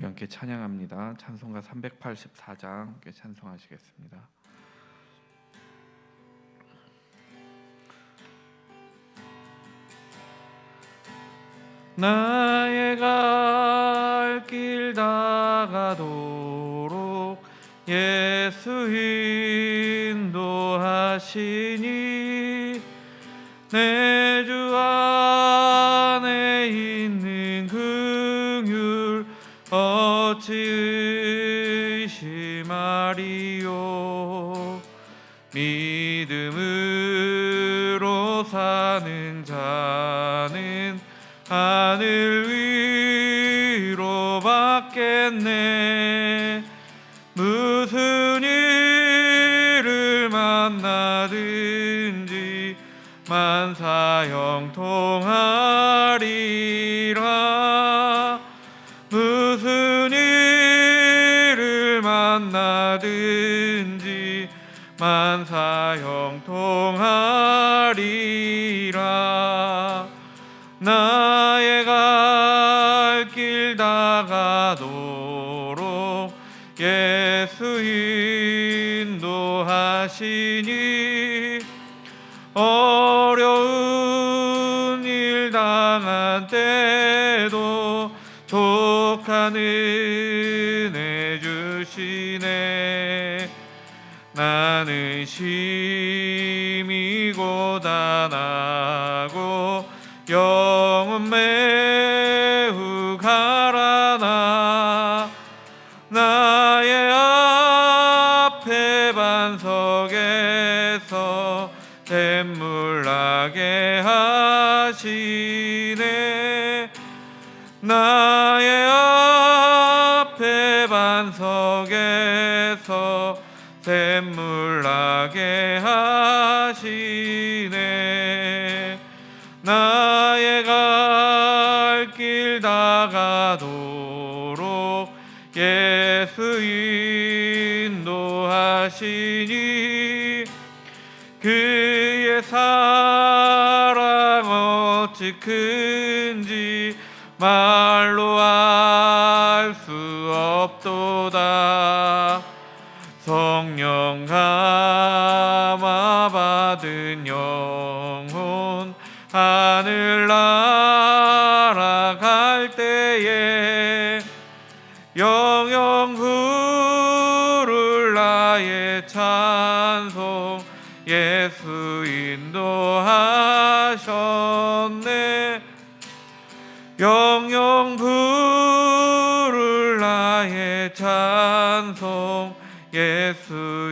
우리 함께 찬양합니다. 찬송가 384장 함께 찬송하시겠습니다. 나의 갈 길 다가도록 예수 인도하시니 내 주 안에 있는 긍휼 어찌 의심하리요. 믿음으로 사는 자는 하늘 위로 받겠네. 무슨 일을 만나든지 만사 형통하리라. 무슨 일을 만나든지 만사 형통하리라. 나의 갈 길 다가도록 예수 인도하시니 어려운 일 당한 때도 족한 은혜 주시네. 나는 심히 고단하고 영혼 매우 가라나 나의 앞에 반석에서 샘물 나게 하시네. 나의 앞에 반석에서 샘물 나게 하시네. 나의 갈 길 다가도록 예수 인도하시니 그의 사랑 어찌 큰지 말로 알 수 없도다. 성령 감화 받은 영혼 하늘 날아갈 때에 영영 부를 나의 찬송 예수 인도하셨네. 영영 부를 나의 찬송 예수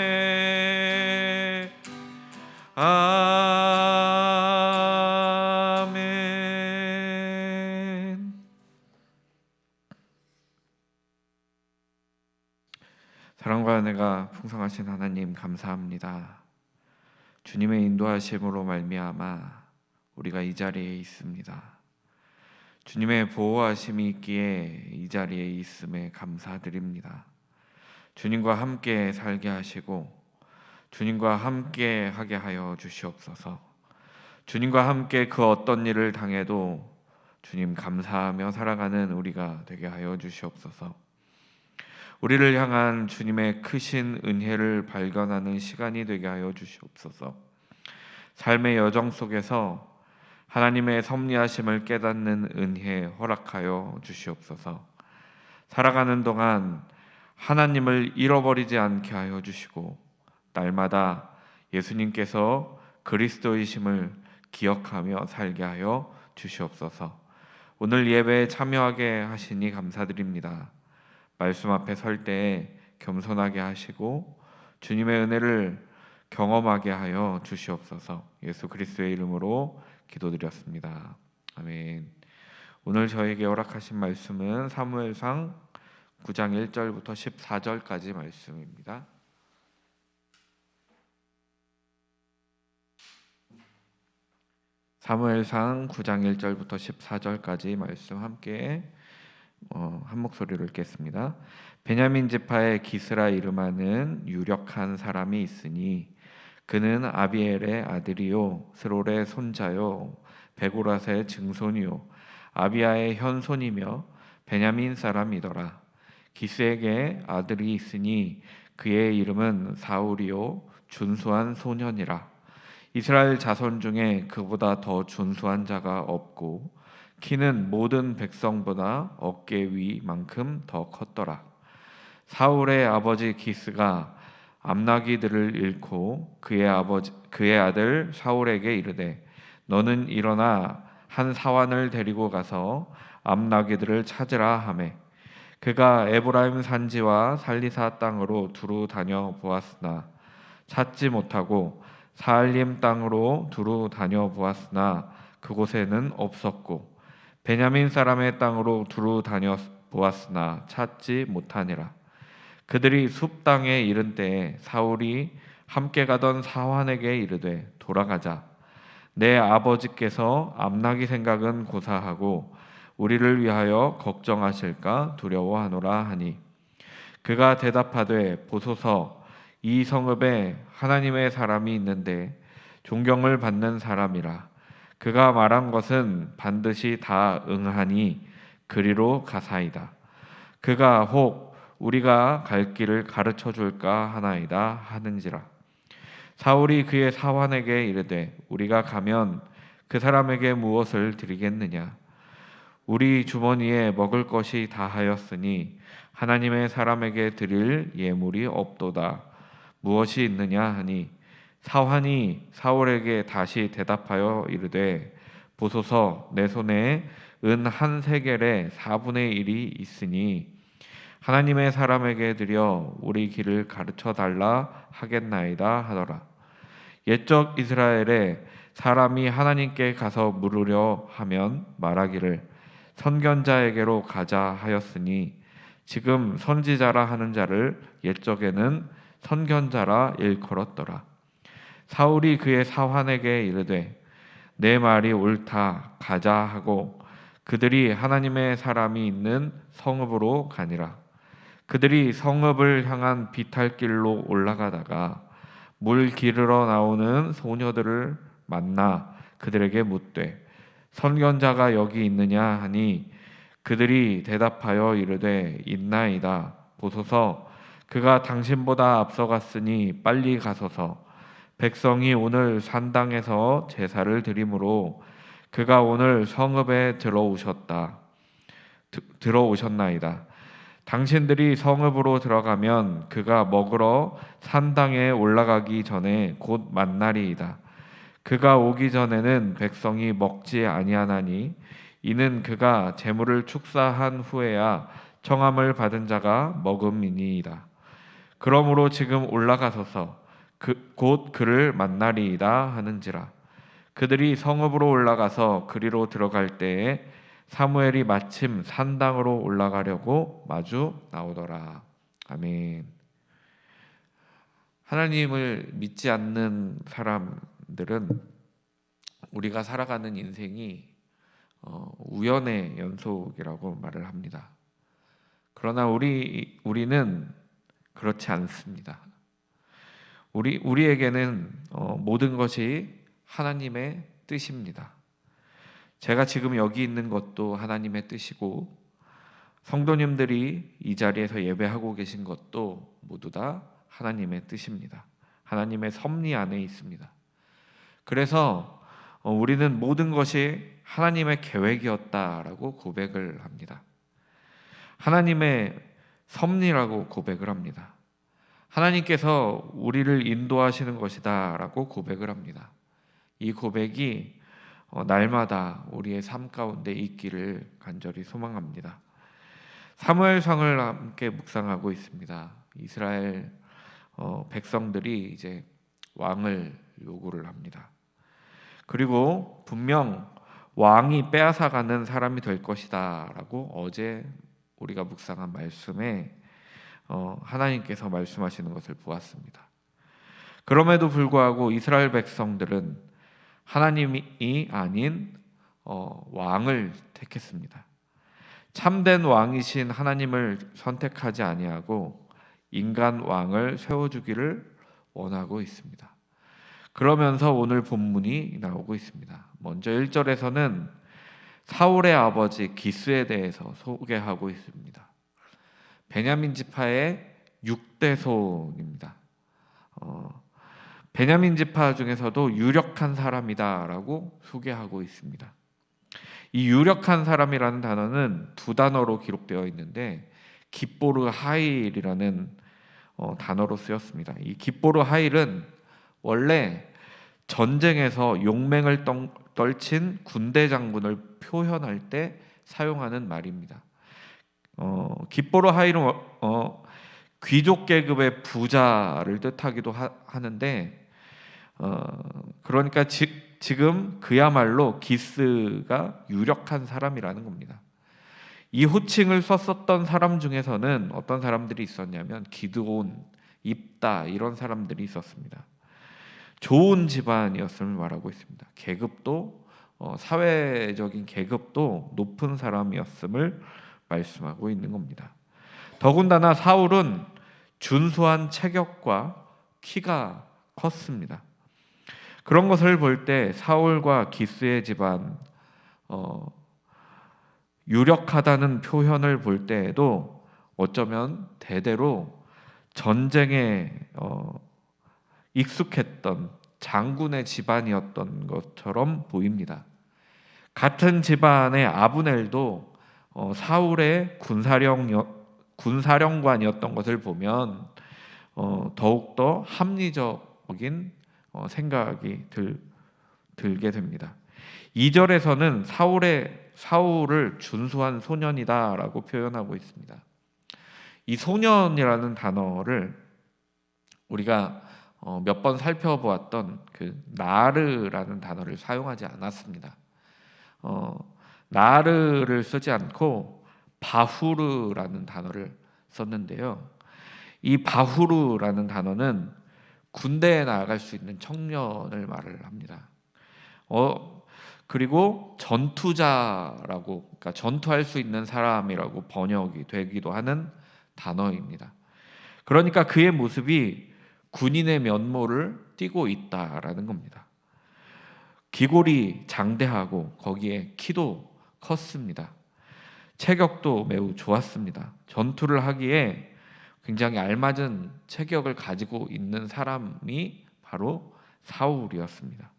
인도하셨네. 아멘. 사랑과 은혜가 풍성하신 하나님 감사합니다. 주님의 인도하심으로 말미암아 우리가 이 자리에 있습니다. 주님의 보호하심이 있기에 이 자리에 있음에 감사드립니다. 주님과 함께 살게 하시고 주님과 함께 하게 하여 주시옵소서. 주님과 함께 그 어떤 일을 당해도 주님 감사하며 살아가는 우리가 되게 하여 주시옵소서. 우리를 향한 주님의 크신 은혜를 발견하는 시간이 되게 하여 주시옵소서. 삶의 여정 속에서 하나님의 섭리하심을 깨닫는 은혜 허락하여 주시옵소서. 살아가는 동안 하나님을 잃어버리지 않게 하여 주시고 날마다 예수님께서 그리스도이심을 기억하며 살게 하여 주시옵소서. 오늘 예배에 참여하게 하시니 감사드립니다. 말씀 앞에 설 때에 겸손하게 하시고 주님의 은혜를 경험하게 하여 주시옵소서. 예수 그리스도의 이름으로 기도드렸습니다. 아멘. 오늘 저에게 허락하신 말씀은 사무엘상 9장 1절부터 14절까지 말씀입니다. 사무엘상 9장 1절부터 14절까지 말씀 함께 한 목소리로 읽겠습니다. 베냐민 지파의 기스라 이름하는 유력한 사람이 있으니 그는 아비엘의 아들이요 스롤의 손자요 베고라스의 증손이요 아비야의 현손이며 베냐민 사람이더라. 기스에게 아들이 있으니 그의 이름은 사울이요 준수한 소년이라. 이스라엘 자손 중에 그보다 더 준수한 자가 없고 키는 모든 백성보다 어깨 위만큼 더 컸더라. 사울의 아버지 기스가 암나기들을 잃고 그의 아들 사울에게 이르되 너는 일어나 한 사환을 데리고 가서 암나기들을 찾으라 하매 그가 에브라임 산지와 살리사 땅으로 두루 다녀 보았으나 찾지 못하고 사알림 땅으로 두루 다녀 보았으나 그곳에는 없었고 베냐민 사람의 땅으로 두루 다녀 보았으나 찾지 못하니라. 그들이 숲 땅에 이른 때에 사울이 함께 가던 사환에게 이르되 돌아가자. 내 아버지께서 암나기 생각은 고사하고 우리를 위하여 걱정하실까 두려워하노라 하니 그가 대답하되 보소서 이 성읍에 하나님의 사람이 있는데 존경을 받는 사람이라. 그가 말한 것은 반드시 다 응하니 그리로 가사이다. 그가 혹 우리가 갈 길을 가르쳐 줄까 하나이다 하는지라. 사울이 그의 사환에게 이르되 우리가 가면 그 사람에게 무엇을 드리겠느냐. 우리 주머니에 먹을 것이 다하였으니 하나님의 사람에게 드릴 예물이 없도다. 무엇이 있느냐 하니 사환이 사울에게 다시 대답하여 이르되 보소서 내 손에 은 한 세겔의 4분의 1이 있으니 하나님의 사람에게 드려 우리 길을 가르쳐 달라 하겠나이다 하더라. 옛적 이스라엘에 사람이 하나님께 가서 물으려 하면 말하기를 선견자에게로 가자 하였으니 지금 선지자라 하는 자를 옛적에는 선견자라 일컬었더라. 사울이 그의 사환에게 이르되 내 말이 옳다 가자 하고 그들이 하나님의 사람이 있는 성읍으로 가니라. 그들이 성읍을 향한 비탈길로 올라가다가 물 기르러 나오는 소녀들을 만나 그들에게 묻되 선견자가 여기 있느냐 하니 그들이 대답하여 이르되 있나이다. 보소서 그가 당신보다 앞서갔으니 빨리 가소서. 백성이 오늘 산당에서 제사를 드리므로 그가 오늘 성읍에 들어오셨나이다. 당신들이 성읍으로 들어가면 그가 먹으러 산당에 올라가기 전에 곧 만나리이다. 그가 오기 전에는 백성이 먹지 아니하나니 이는 그가 재물을 축사한 후에야 청함을 받은 자가 먹음이니이다. 그러므로 지금 올라가소서 곧 그를 만나리이다 하는지라. 그들이 성읍으로 올라가서 그리로 들어갈 때에 사무엘이 마침 산당으로 올라가려고 마주 나오더라. 아멘. 하나님을 믿지 않는 사람들은 우리가 살아가는 인생이 우연의 연속이라고 말을 합니다. 그러나 우리는 그렇지 않습니다. 우리에게는 모든 것이 하나님의 뜻입니다. 제가 지금 여기 있는 것도 하나님의 뜻이고 성도님들이 이 자리에서 예배하고 계신 것도 모두 다 하나님의 뜻입니다. 하나님의 섭리 안에 있습니다. 그래서 우리는 모든 것이 하나님의 계획이었다라고 고백을 합니다. 하나님의 섭리라고 고백을 합니다. 하나님께서 우리를 인도하시는 것이다라고 고백을 합니다. 이 고백이 날마다 우리의 삶 가운데 있기를 간절히 소망합니다. 사무엘상을 함께 묵상하고 있습니다. 이스라엘 백성들이 이제 왕을 요구를 합니다. 그리고 분명 왕이 빼앗아가는 사람이 될 것이다라고 어제 우리가 묵상한 말씀에 하나님께서 말씀하시는 것을 보았습니다. 그럼에도 불구하고 이스라엘 백성들은 하나님이 아닌 왕을 택했습니다. 참된 왕이신 하나님을 선택하지 아니하고 인간 왕을 세워주기를 원하고 있습니다. 그러면서 오늘 본문이 나오고 있습니다. 먼저 1절에서는 사울의 아버지 기스에 대해서 소개하고 있습니다. 베냐민 지파의 6대손입니다. 베냐민 지파 중에서도 유력한 사람이다라고 소개하고 있습니다. 이 유력한 사람이라는 단어는 두 단어로 기록되어 있는데 깁보르 하일이라는 단어로 쓰였습니다. 이 깁보르 하일은 원래 전쟁에서 용맹을 떨친 군대 장군을 표현할 때 사용하는 말입니다. 깁보르 하일은 귀족 계급의 부자를 뜻하기도 하는데 그러니까 지금 그야말로 기스가 유력한 사람이라는 겁니다. 이 호칭을 썼었던 사람 중에서는 어떤 사람들이 있었냐면 기드온, 입다 이런 사람들이 있었습니다. 좋은 집안이었음을 말하고 있습니다. 계급도 사회적인 계급도 높은 사람이었음을 말씀하고 있는 겁니다. 더군다나 사울은 준수한 체격과 키가 컸습니다. 그런 것을 볼 때 사울과 기스의 집안 유력하다는 표현을 볼 때에도 어쩌면 대대로 전쟁에 익숙했던 장군의 집안이었던 것처럼 보입니다. 같은 집안의 아브넬도 사울의 군사령관이었던 것을 보면 더욱더 합리적인 생각이 들게 됩니다. 2절에서는 사울을 준수한 소년이다라고 표현하고 있습니다. 이 소년이라는 단어를 우리가 몇 번 살펴보았던 그 나르라는 단어를 사용하지 않았습니다. 나르를 쓰지 않고 바후르라는 단어를 썼는데요. 이 바후르라는 단어는 군대에 나아갈 수 있는 청년을 말을 합니다. 그리고 전투자라고, 그러니까 전투할 수 있는 사람이라고 번역이 되기도 하는 단어입니다. 그러니까 그의 모습이 군인의 면모를 띠고 있다라는 겁니다. 기골이 장대하고 거기에 키도 컸습니다. 체격도 매우 좋았습니다. 전투를 하기에 굉장히 알맞은 체격을 가지고 있는 사람이 바로 사울이었습니다.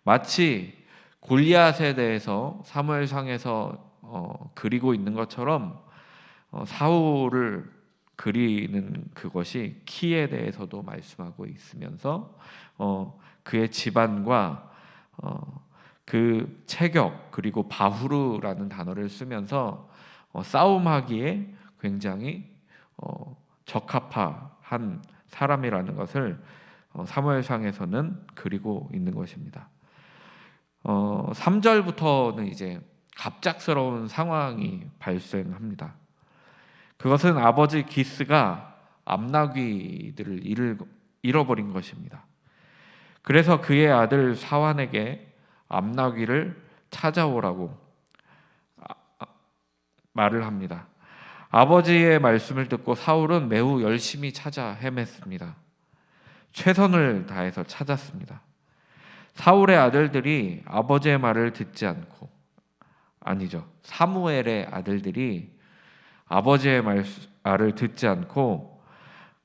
마치 골리앗에 대해서 사무엘상에서 그리고 있는 것처럼 사울을 그리는 그것이 키에 대해서도 말씀하고 있으면서 그의 집안과 그 체격 그리고 바후르라는 단어를 쓰면서 싸움하기에 굉장히 적합한 사람이라는 것을 사무엘상에서는 그리고 있는 것입니다. 3절부터는 이제 갑작스러운 상황이 발생합니다. 그것은 아버지 기스가 암나귀들을 잃어버린 것입니다. 그래서 그의 아들 사완에게 암나귀를 찾아오라고 말을 합니다. 아버지의 말씀을 듣고 사울은 매우 열심히 찾아 헤맸습니다. 최선을 다해서 찾았습니다. 사울의 아들들이 아버지의 말을 듣지 않고, 사무엘의 아들들이 아버지의 말을 듣지 않고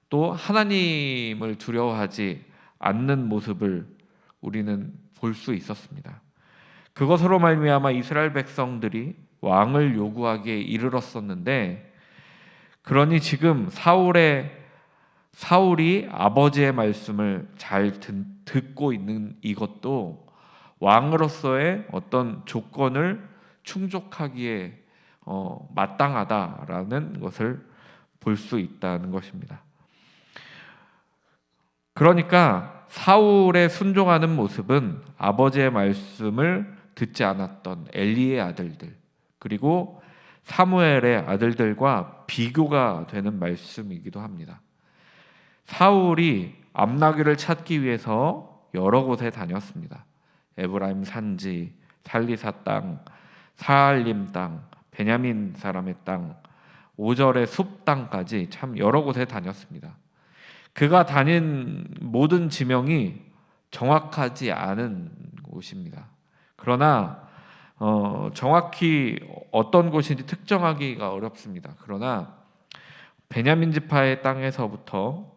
또 하나님을 두려워하지 않는 모습을 우리는 볼 수 있었습니다. 그것으로 말미암아 이스라엘 백성들이 왕을 요구하기에 이르렀었는데, 그러니 지금 사울이 아버지의 말씀을 잘 듣고 있는 이것도 왕으로서의 어떤 조건을 충족하기에 마땅하다라는 것을 볼 수 있다는 것입니다. 그러니까 사울의 순종하는 모습은 아버지의 말씀을 듣지 않았던 엘리의 아들들 그리고 사무엘의 아들들과 비교가 되는 말씀이기도 합니다. 사울이 암나귀를 찾기 위해서 여러 곳에 다녔습니다. 에브라임 산지, 살리사 땅, 사알림 땅, 베냐민 사람의 땅, 5절의 숲 땅까지 참 여러 곳에 다녔습니다. 그가 다닌 모든 지명이 정확하지 않은 곳입니다. 그러나 정확히 어떤 곳인지 특정하기가 어렵습니다. 그러나 베냐민 지파의 땅에서부터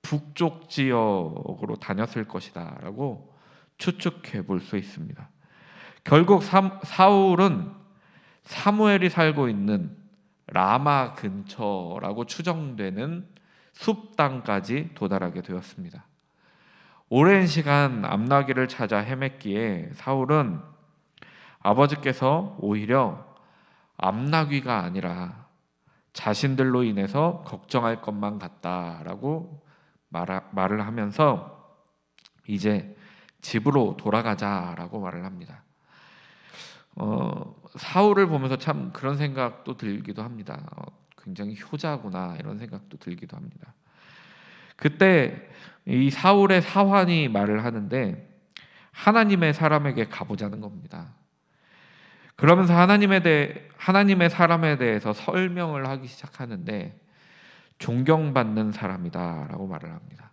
북쪽 지역으로 다녔을 것이다라고 추측해 볼 수 있습니다. 결국 사울은 사무엘이 살고 있는 라마 근처라고 추정되는 숲 땅까지 도달하게 되었습니다. 오랜 시간 암나귀를 찾아 헤맸기에 사울은 아버지께서 오히려 암나귀가 아니라 자신들로 인해서 걱정할 것만 같다라고 말을 하면서 이제 집으로 돌아가자라고 말을 합니다. 사울을 보면서 참 그런 생각도 들기도 합니다. 굉장히 효자구나 이런 생각도 들기도 합니다. 그때 이 사울의 사환이 말을 하는데 하나님의 사람에게 가보자는 겁니다. 그러면서 하나님의 사람에 대해서 설명을 하기 시작하는데 존경받는 사람이다라고 말을 합니다.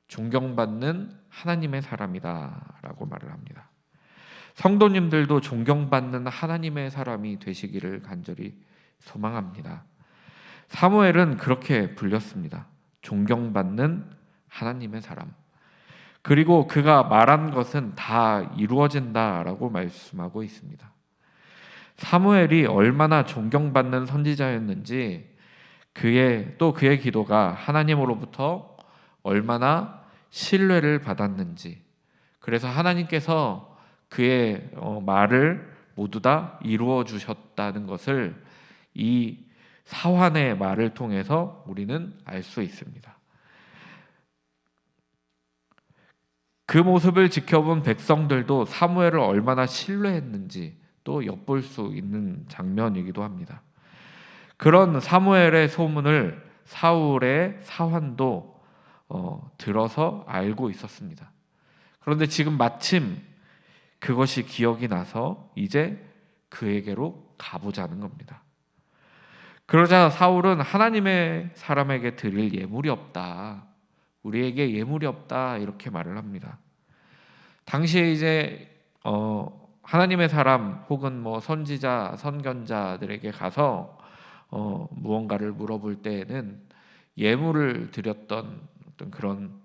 존경받는 하나님의 사람이다라고 말을 합니다. 성도님들도 존경받는 하나님의 사람이 되시기를 간절히 소망합니다. 사무엘은 그렇게 불렸습니다. 존경받는 하나님의 사람. 그리고 그가 말한 것은 다 이루어진다라고 말씀하고 있습니다. 사무엘이 얼마나 존경받는 선지자였는지 그의 기도가 하나님으로부터 얼마나 신뢰를 받았는지, 그래서 하나님께서 그의 말을 모두 다 이루어 주셨다는 것을 이 사환의 말을 통해서 우리는 알 수 있습니다. 그 모습을 지켜본 백성들도 사무엘을 얼마나 신뢰했는지 또 엿볼 수 있는 장면이기도 합니다. 그런 사무엘의 소문을 사울의 사환도 들어서 알고 있었습니다. 그런데 지금 마침 그것이 기억이 나서 이제 그에게로 가보자는 겁니다. 그러자 사울은 하나님의 사람에게 드릴 예물이 없다, 우리에게 예물이 없다 이렇게 말을 합니다. 당시에 이제 하나님의 사람 혹은 뭐 선지자, 선견자들에게 가서 무언가를 물어볼 때에는 예물을 드렸던 어떤 그런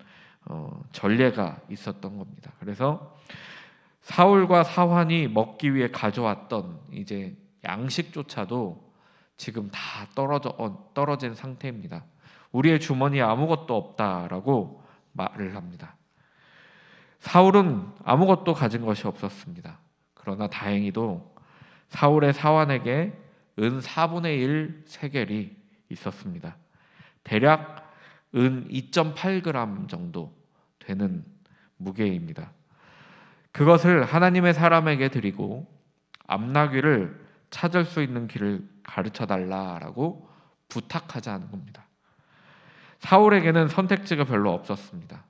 전례가 있었던 겁니다. 그래서 사울과 사환이 먹기 위해 가져왔던 이제 양식조차도 지금 다 떨어진 상태입니다. 우리의 주머니에 아무것도 없다라고 말을 합니다. 사울은 아무것도 가진 것이 없었습니다. 그러나 다행히도 사울의 사환에게 은 4분의 1 세겔이 있었습니다. 대략 은 2.8g 정도 되는 무게입니다. 그것을 하나님의 사람에게 드리고 암나귀를 찾을 수 있는 길을 가르쳐 달라라고 부탁하자는 겁니다. 사울에게는 선택지가 별로 없었습니다.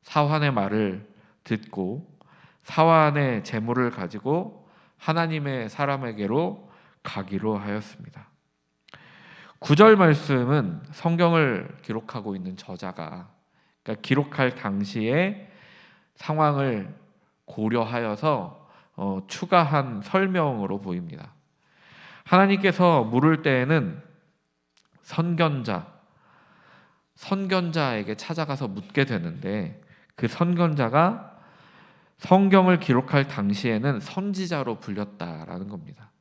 사환의 말을 듣고 사환의 재물을 가지고 하나님의 사람에게로 가기로 하였습니다. 9절 말씀은 성경을 기록하고 있는 저자가, 그러니까 기록할 당시의 상황을 고려하여서 추가한 설명으로 보입니다. 하나님께서 물을 때에는 선견자에게 찾아가서 묻게 되는데, 그 선견자가 성경을 기록할 당시에는 선지자로 불렸다라는 겁니다.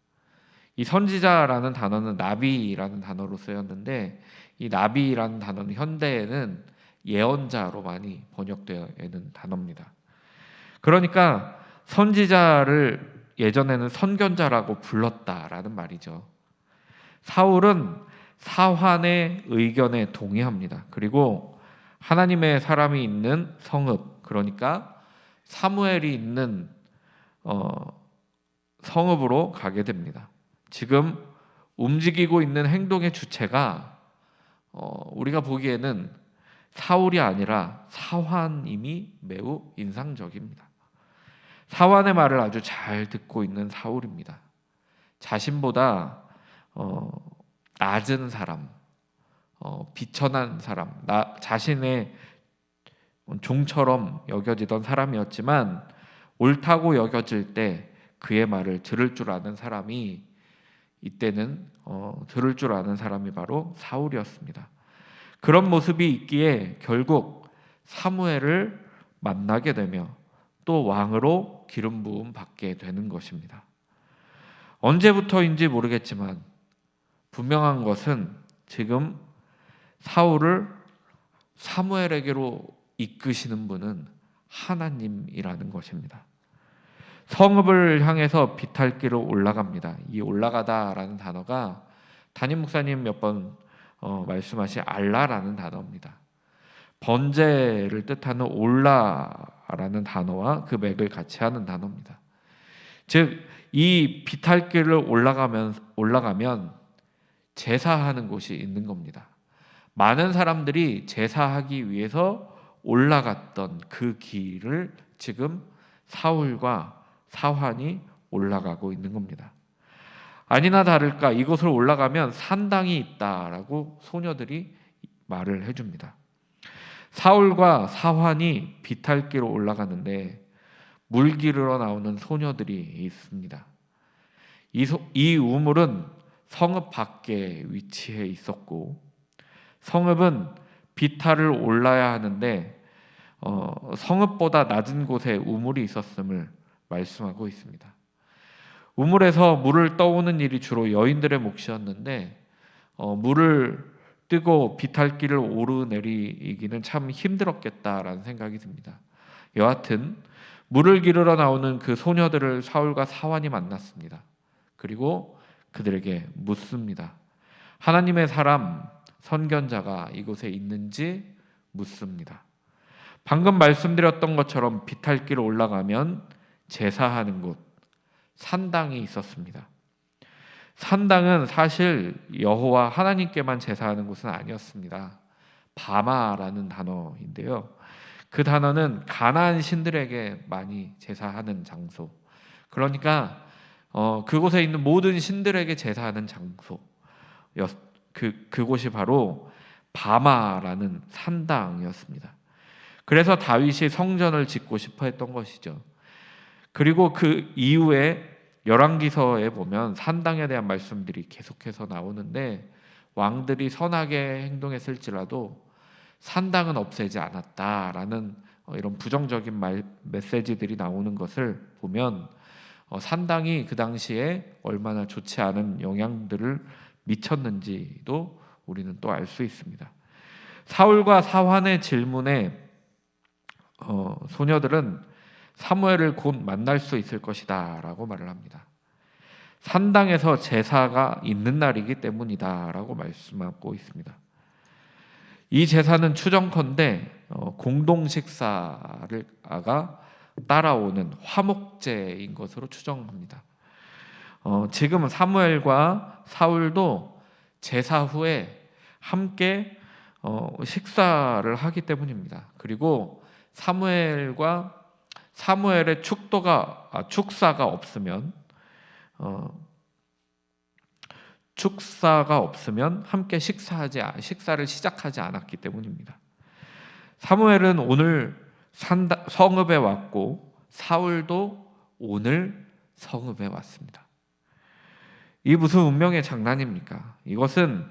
이 선지자라는 단어는 나비라는 단어로 쓰였는데, 이 나비라는 단어는 현대에는 예언자로 많이 번역되어 있는 단어입니다. 그러니까 선지자를 예전에는 선견자라고 불렀다라는 말이죠. 사울은 사환의 의견에 동의합니다. 그리고 하나님의 사람이 있는 성읍, 그러니까 사무엘이 있는 성읍으로 가게 됩니다. 지금 움직이고 있는 행동의 주체가 우리가 보기에는 사울이 아니라 사환임이 매우 인상적입니다. 사환의 말을 아주 잘 듣고 있는 사울입니다. 자신보다 낮은 사람, 비천한 사람, 자신의 종처럼 여겨지던 사람이었지만 옳다고 여겨질 때 그의 말을 들을 줄 아는 사람이 이때는 들을 줄 아는 사람이 바로 사울이었습니다. 그런 모습이 있기에 결국 사무엘을 만나게 되며 또 왕으로 기름 부음 받게 되는 것입니다. 언제부터인지 모르겠지만 분명한 것은 지금 사울을 사무엘에게로 이끄시는 분은 하나님이라는 것입니다. 성읍을 향해서 비탈길로 올라갑니다. 이 올라가다라는 단어가 담임 목사님 몇 번 말씀하신 알라라는 단어입니다. 번제를 뜻하는 올라라는 단어와 그 맥을 같이 하는 단어입니다. 즉, 이 비탈길을 올라가면 제사하는 곳이 있는 겁니다. 많은 사람들이 제사하기 위해서 올라갔던 그 길을 지금 사울과 사환이 올라가고 있는 겁니다. 아니나 다를까 이곳을 올라가면 산당이 있다라고 소녀들이 말을 해줍니다. 사울과 사환이 비탈길로 올라가는데 물 기르러 나오는 소녀들이 있습니다. 이 우물은 성읍 밖에 위치해 있었고 성읍은 비탈을 올라야 하는데 성읍보다 낮은 곳에 우물이 있었음을 말씀하고 있습니다. 우물에서 물을 떠오는 일이 주로 여인들의 몫이었는데 물을 뜨고 비탈길을 오르내리기는 참 힘들었겠다라는 생각이 듭니다. 여하튼 물을 기르러 나오는 그 소녀들을 사울과 사환이 만났습니다. 그리고 그들에게 묻습니다. 하나님의 사람 선견자가 이곳에 있는지 묻습니다. 방금 말씀드렸던 것처럼 비탈길을 올라가면 제사하는 곳 산당이 있었습니다. 산당은 사실 여호와 하나님께만 제사하는 곳은 아니었습니다. 바마라는 단어인데요. 그 단어는 가나안 신들에게 많이 제사하는 장소. 그러니까 그곳에 있는 모든 신들에게 제사하는 장소. 그곳이 바로 바마라는 산당이었습니다. 그래서 다윗이 성전을 짓고 싶어 했던 것이죠. 그리고 그 이후에 열왕기서에 보면 산당에 대한 말씀들이 계속해서 나오는데 왕들이 선하게 행동했을지라도 산당은 없애지 않았다라는 이런 부정적인 메시지들이 나오는 것을 보면 산당이 그 당시에 얼마나 좋지 않은 영향들을 미쳤는지도 우리는 또 알 수 있습니다. 사울과 사환의 질문에 소녀들은 사무엘을 곧 만날 수 있을 것이다 라고 말을 합니다. 산당에서 제사가 있는 날이기 때문이다 라고 말씀하고 있습니다. 이 제사는 추정컨대 공동 식사가 따라오는 화목제인 것으로 추정합니다. 지금 사무엘과 사울도 제사 후에 함께 식사를 하기 때문입니다. 그리고 사무엘의 축사가 없으면 함께 식사를 시작하지 않았기 때문입니다. 사무엘은 오늘 성읍에 왔고 사울도 오늘 성읍에 왔습니다. 이 무슨 운명의 장난입니까? 이것은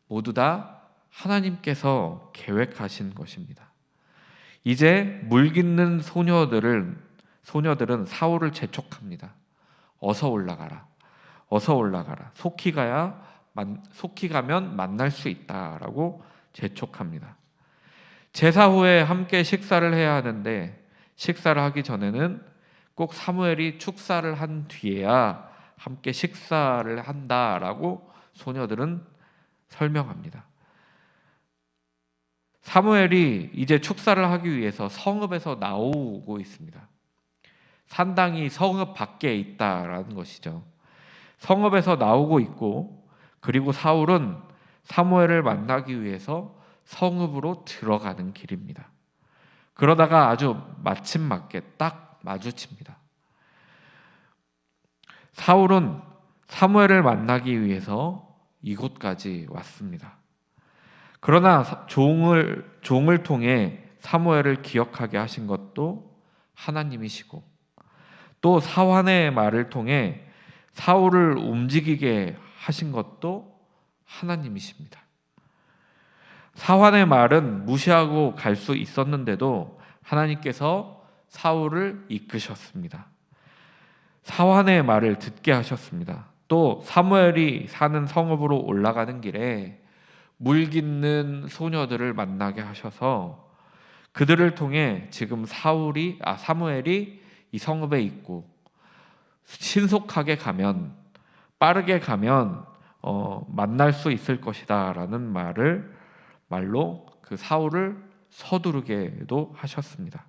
모두 다 하나님께서 계획하신 것입니다. 이제 물깃는 소녀들은 사울을 재촉합니다. 어서 올라가라. 속히 가면 만날 수 있다라고 재촉합니다. 제사 후에 함께 식사를 해야 하는데 식사를 하기 전에는 꼭 사무엘이 축사를 한 뒤에야 함께 식사를 한다라고 소녀들은 설명합니다. 사무엘이 이제 축사를 하기 위해서 성읍에서 나오고 있습니다. 산당이 성읍 밖에 있다라는 것이죠. 성읍에서 나오고 있고 그리고 사울은 사무엘을 만나기 위해서 성읍으로 들어가는 길입니다. 그러다가 아주 마침맞게 딱 마주칩니다. 사울은 사무엘을 만나기 위해서 이곳까지 왔습니다. 그러나 종을 통해 사무엘을 기억하게 하신 것도 하나님이시고 또 사환의 말을 통해 사울을 움직이게 하신 것도 하나님이십니다. 사환의 말은 무시하고 갈 수 있었는데도 하나님께서 사울을 이끄셨습니다. 사환의 말을 듣게 하셨습니다. 또 사무엘이 사는 성읍으로 올라가는 길에 물깃는 소녀들을 만나게 하셔서 그들을 통해 지금 사무엘이 이 성읍에 있고 신속하게 가면, 빠르게 가면 만날 수 있을 것이다라는 말로 그 사울을 서두르게도 하셨습니다.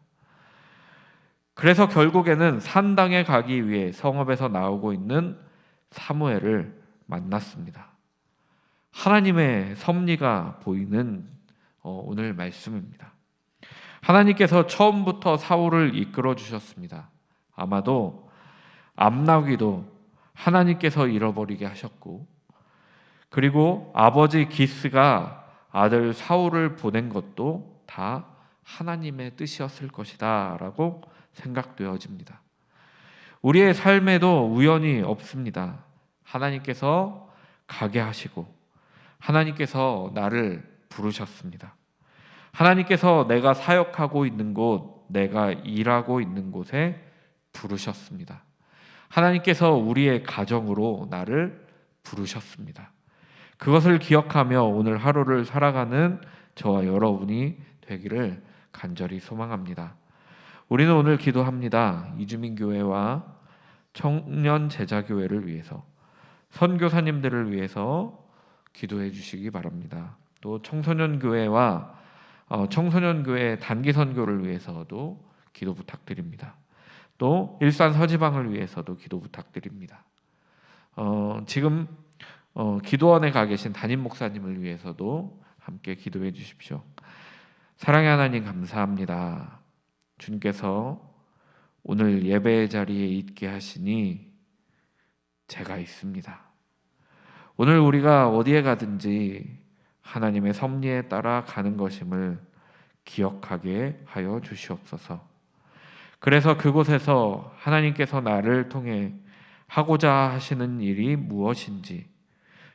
그래서 결국에는 산당에 가기 위해 성읍에서 나오고 있는 사무엘을 만났습니다. 하나님의 섭리가 보이는 오늘 말씀입니다. 하나님께서 처음부터 사울을 이끌어 주셨습니다. 아마도 암나귀도 하나님께서 잃어버리게 하셨고, 그리고 아버지 기스가 아들 사울을 보낸 것도 다 하나님의 뜻이었을 것이다 라고 생각되어집니다. 우리의 삶에도 우연이 없습니다. 하나님께서 가게 하시고 하나님께서 나를 부르셨습니다. 하나님께서 내가 사역하고 있는 곳, 내가 일하고 있는 곳에 부르셨습니다. 하나님께서 우리의 가정으로 나를 부르셨습니다. 그것을 기억하며 오늘 하루를 살아가는 저와 여러분이 되기를 간절히 소망합니다. 우리는 오늘 기도합니다. 이주민교회와 청년 제자교회를 위해서, 선교사님들을 위해서 기도해 주시기 바랍니다. 또 청소년교회와 청소년교회 단기 선교를 위해서도 기도 부탁드립니다. 또 일산 서지방을 위해서도 기도 부탁드립니다. 지금 기도원에 가 계신 담임 목사님을 위해서도 함께 기도해 주십시오. 사랑의 하나님 감사합니다. 주님께서 오늘 예배의 자리에 있게 하시니 제가 있습니다. 오늘 우리가 어디에 가든지 하나님의 섭리에 따라 가는 것임을 기억하게 하여 주시옵소서. 그래서 그곳에서 하나님께서 나를 통해 하고자 하시는 일이 무엇인지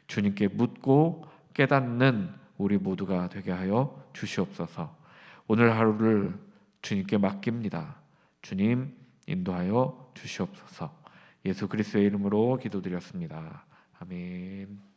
주님께 묻고 깨닫는 우리 모두가 되게 하여 주시옵소서. 오늘 하루를 주님께 맡깁니다. 주님 인도하여 주시옵소서. 예수 그리스도의 이름으로 기도드렸습니다. 아멘.